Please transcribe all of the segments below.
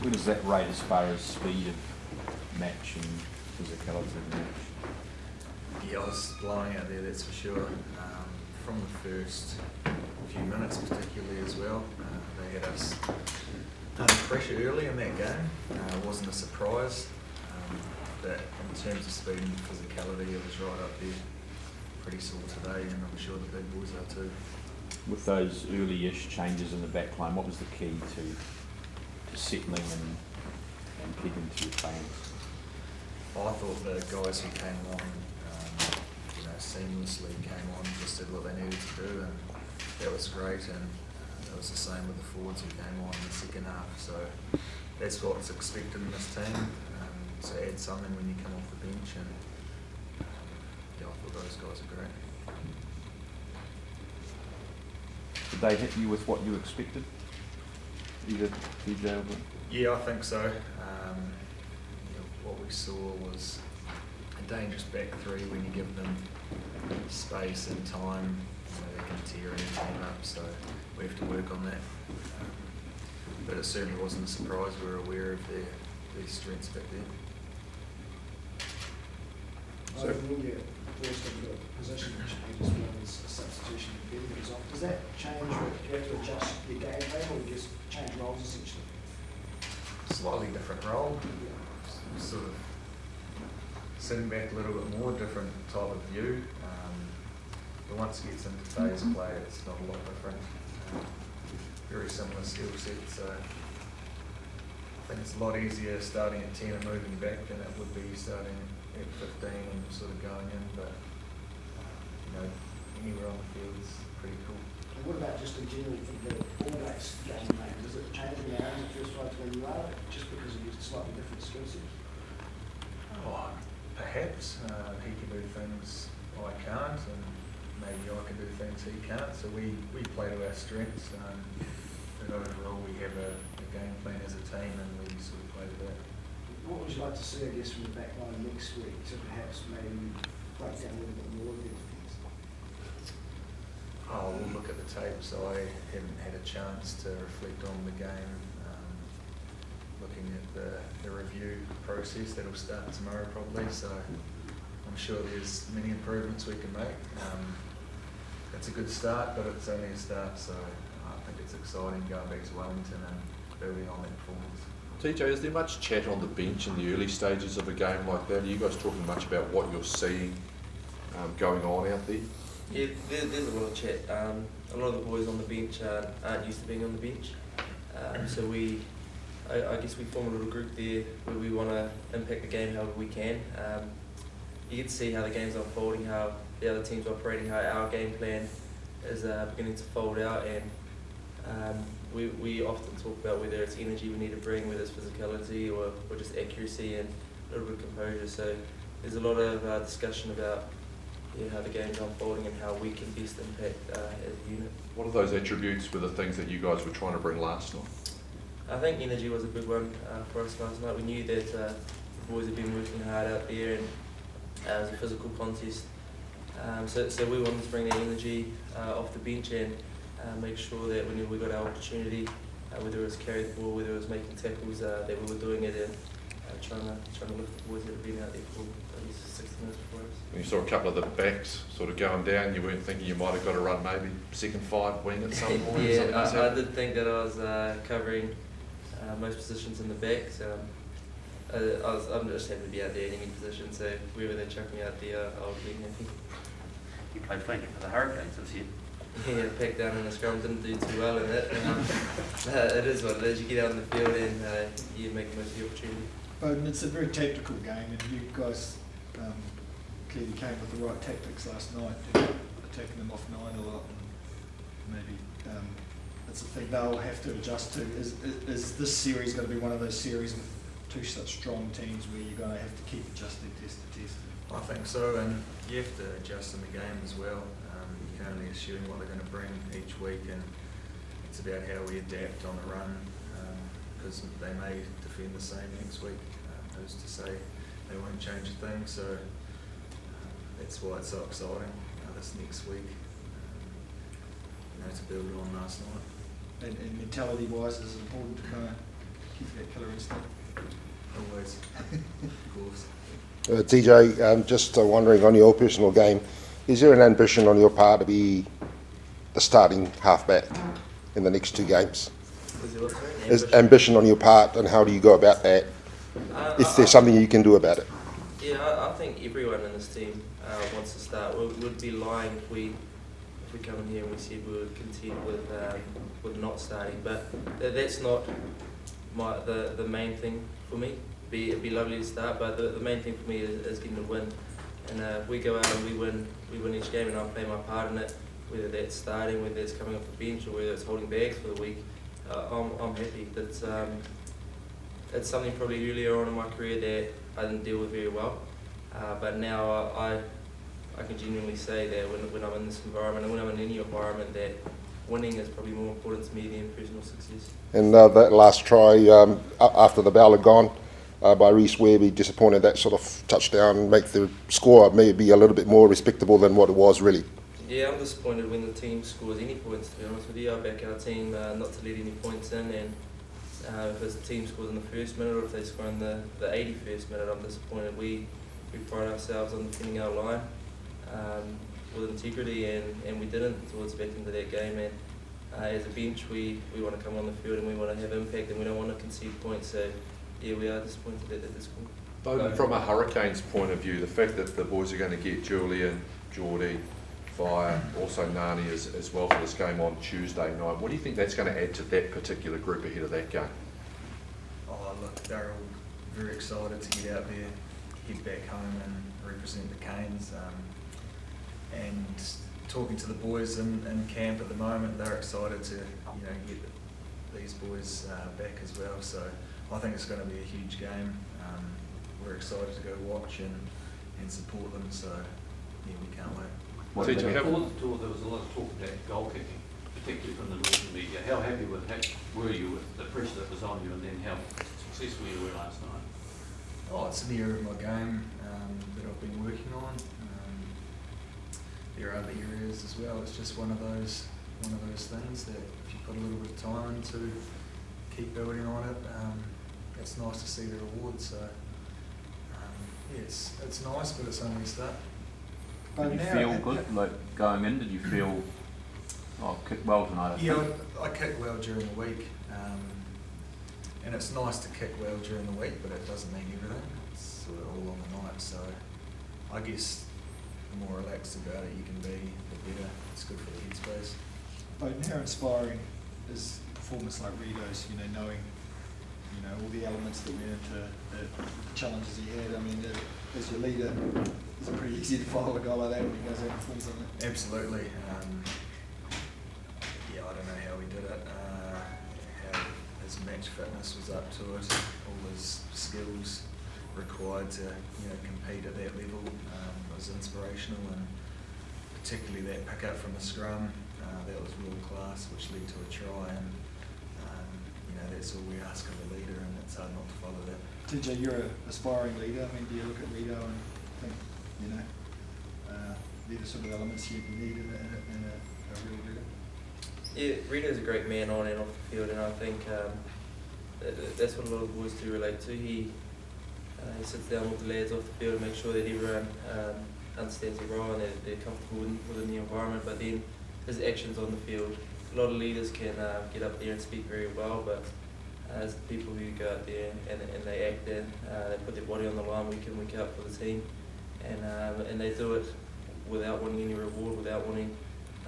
Where does that rate as far as speed of match and physicality of match? Yeah, I was blowing out there, that's for sure. From the first few minutes particularly as well, they had us under pressure early in that game. It wasn't a surprise, but in terms of speed and physicality, it was right up there. Pretty sore today, and I'm sure the big boys are too. With those early-ish changes in the back line, what was the key to settling and keeping to your plans? I thought the guys who came on, seamlessly came on, just did what they needed to do, and that was great. And it was the same with the forwards who came on in the second half. So that's what's expected in this team. To add something when you come off the bench, and yeah, I thought those guys are great. Did they hit you with what you expected? Either DJ or Beauden? Yeah, I think so. What we saw was a dangerous back three when you give them space and time. They can tear any team up, so we have to work on that. But it certainly wasn't a surprise. We were aware of their strengths back there. So when you first have got position change as well as a substitution of Beauden off, does that change, do you have to adjust your game plan or you just change roles essentially? Slightly different role, sort of sitting back a little bit more, different type of view. But once it gets into phase play, it's not a lot different. Very similar skill set, so I think it's a lot easier starting at 10 and moving back than it would be starting at 15 and sort of going in. But anywhere on the field is pretty cool. And what about just in general for the All Blacks game plan? Does it change in the arms the first fight where you are, just because of your slightly different skill sets? Oh, perhaps. He can do things I can't, and maybe I can do things he can't. So we play to our strengths. But overall, we have a game plan as a team, and we sort of play to that. What would you like to see, I guess, from the back line next week to perhaps maybe break down a little bit more of the defence? Oh, we'll look at the tape, so I haven't had a chance to reflect on the game. Looking at the review process, that'll start tomorrow probably, so I'm sure there's many improvements we can make. It's a good start, but it's only a start, so I think it's exciting going back to Wellington and building on that performance. TJ, is there much chat on the bench in the early stages of a game like that? Are you guys talking much about what you're seeing going on out there? Yeah, there's a lot of chat. A lot of the boys on the bench aren't used to being on the bench. So I guess we form a little group there where we want to impact the game however we can. You get to see how the game's unfolding, how the other team's operating, how our game plan is beginning to fold out, and we often talk about whether it's energy we need to bring, whether it's physicality or just accuracy and a little bit of composure. So there's a lot of discussion about how the game's unfolding and how we can best impact as a unit. What are those attributes were the things that you guys were trying to bring last night? I think energy was a big one for us last night. We knew that the boys had been working hard out there, and it was a physical contest. So we wanted to bring that energy off the bench and make sure that whenever we got our opportunity, whether it was carrying the ball, whether it was making tackles, that we were doing it and trying to lift the boys that have been out there for at least 60 minutes before us. When you saw a couple of the backs sort of going down, you weren't thinking you might have got to run maybe second five wing at some point? Yeah, I did think that I was covering most positions in the back, so I'm just happy to be out there in any position, so wherever they chuck me out there, I'll be happy. You played flanker for the Hurricanes this year. Yeah, packed down in the scrum, didn't do too well in it. It is what it is. You get out in the field and you make the most of the opportunity. Beauden, it's a very tactical game, and you guys clearly came with the right tactics last night, attacking them off 9 a lot, and maybe it's a thing they'll have to adjust to. Is this series going to be one of those series with two such strong teams where you're going to have to keep adjusting test to test? I think so, and you have to adjust in the game as well. You can only assume what they're going to bring each week, and it's about how we adapt on the run, because they may defend the same next week. Who's to say they won't change a thing? So that's why it's so exciting this next week. To build on last night. And mentality-wise, is it important to kind of keep that killer Wednesday. Always, of course. TJ, just wondering on your personal game, is there an ambition on your part to be the starting halfback in the next 2 games? Is there what, sorry? Is ambition on your part, and how do you go about that? If there's something you can do about it. Yeah, I think everyone in this team wants to start. We'd be lying if we come in here and we said we would content with not starting. But that's not the main thing for me. It'd be lovely to start, but the main thing for me is getting a win. And if we go out and we win each game, and I play my part in it, whether that's starting, whether it's coming off the bench, or whether it's holding bags for the week. I'm happy. It's something probably earlier on in my career that I didn't deal with very well, but now I can genuinely say that when I'm in this environment, and when I'm in any environment, that winning is probably more important to me than personal success. And that last try after the bell had gone by Reece Webby, disappointed that sort of touchdown make the score maybe a little bit more respectable than what it was really. Yeah, I'm disappointed when the team scores any points, to be honest with you. I back our team not to let any points in, and if the team scores in the first minute, or if they score in the 81st minute, I'm disappointed. We pride ourselves on defending our line with integrity, and we didn't towards the back end of that game. And as a bench, we want to come on the field and we want to have impact, and we don't want to concede points. So yeah, we are disappointed at this point. Beauden, from a Hurricanes point of view, the fact that the boys are going to get Julian, Geordie, Via, also Nani as well for this game on Tuesday night, what do you think that's going to add to that particular group ahead of that game? Oh, look, they're all very excited to get out there, head back home and represent the Canes. And talking to the boys in camp at the moment, they're excited to get these boys back as well. So I think it's going to be a huge game. We're excited to go watch and support them. So yeah, we can't wait. Before the tour, there was a lot of talk about goal kicking, particularly from the Northern media. How happy were you with the pressure that was on you, and then how successful you were last night? Oh, it's an area of my game that I've been working on. There are other areas as well. It's just one of those things that if you put a little bit of time into, keep building on it, it's nice to see the rewards. So yeah, it's nice, but it's only a start. Did you feel good, like going in? Did you feel, kicked well tonight? I kick well during the week, and it's nice to kick well during the week, but it doesn't mean everything. It's sort of all on the night. So I guess the more relaxed about it you can be, the better. It's good for the headspace. But how inspiring is performance like Rito's, knowing all the elements that went into the challenges he had. I mean, as your leader, it's pretty easy to follow a guy like that when he goes out and performs on it. Absolutely. I don't know how he did it, how his match fitness was up to it, all his skills required to compete at that level was inspirational, and particularly that pick up from the scrum, that was world class, which led to a try, and that's all we ask of a leader, and it's hard not to follow that. TJ, you're an aspiring leader. I mean, do you look at Rito and think, they're the sort of elements you need in a real leader? Yeah, Rito's a great man on and off the field, and I think that's what a lot of boys do relate to. He sits down with the lads off the field and makes sure that everyone understands their role and that they're comfortable within the environment, but then his actions on the field. A lot of leaders can get up there and speak very well, but as the people who go out there and they act there, they put their body on the line week in, week out for the team, and they do it without wanting any reward, without wanting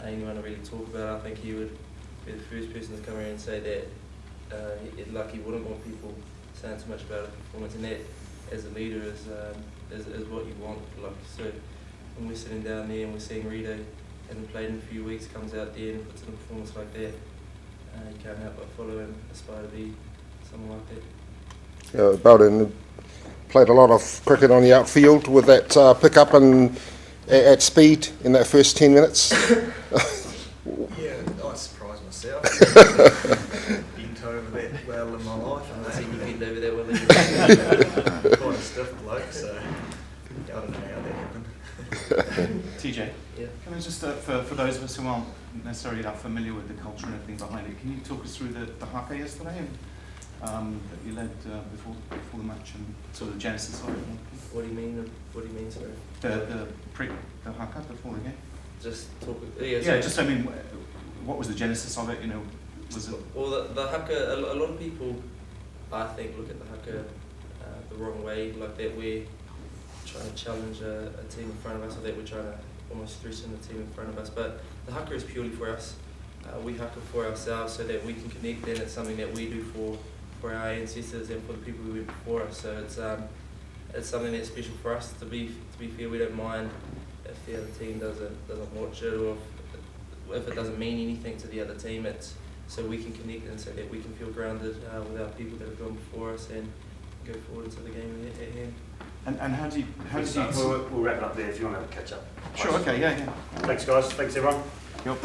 anyone to really talk about it. I think he would be the first person to come around and say that he wouldn't want people saying too much about his performance, and that as a leader is what you want. So when we're sitting down there and we're seeing Rito, hasn't played in a few weeks, comes out there and puts in a performance like that, you can't help but follow and aspire to be someone like that. Beauden played a lot of cricket on the outfield with that pick-up and at speed in that first 10 minutes. Yeah, I surprised myself. Bent over that well in my life. I haven't seen you bend over that well. Quite a stiff bloke, so I don't know how that happened. TJ, Yeah. can I just, for those of us who aren't necessarily that familiar with the culture and everything behind it, can you talk us through the Haka yesterday that you led before the match and sort of the genesis of it? What do you mean? What do you mean, sorry? The Haka before the game. Just talk. Yeah, just I mean, what was the genesis of it? You know, was it? Well, the Haka. A lot of people, I think, look at the Haka the wrong way, like that we're trying to challenge a team in front of us, or that we're trying to almost threaten the team in front of us. But the Haka is purely for us. We Haka for ourselves so that we can connect, and it's something that we do for our ancestors and for the people who went before us. So it's something that's special for us. To be fair, we don't mind if the other team doesn't watch it, or if it doesn't mean anything to the other team. It's so we can connect and so that we can feel grounded with our people that have gone before us and go forward into the game at hand. And how do you? We'll wrap it up there if you want to have a catch up. Sure. Okay. Yeah. Thanks, guys. Thanks, everyone. Yep.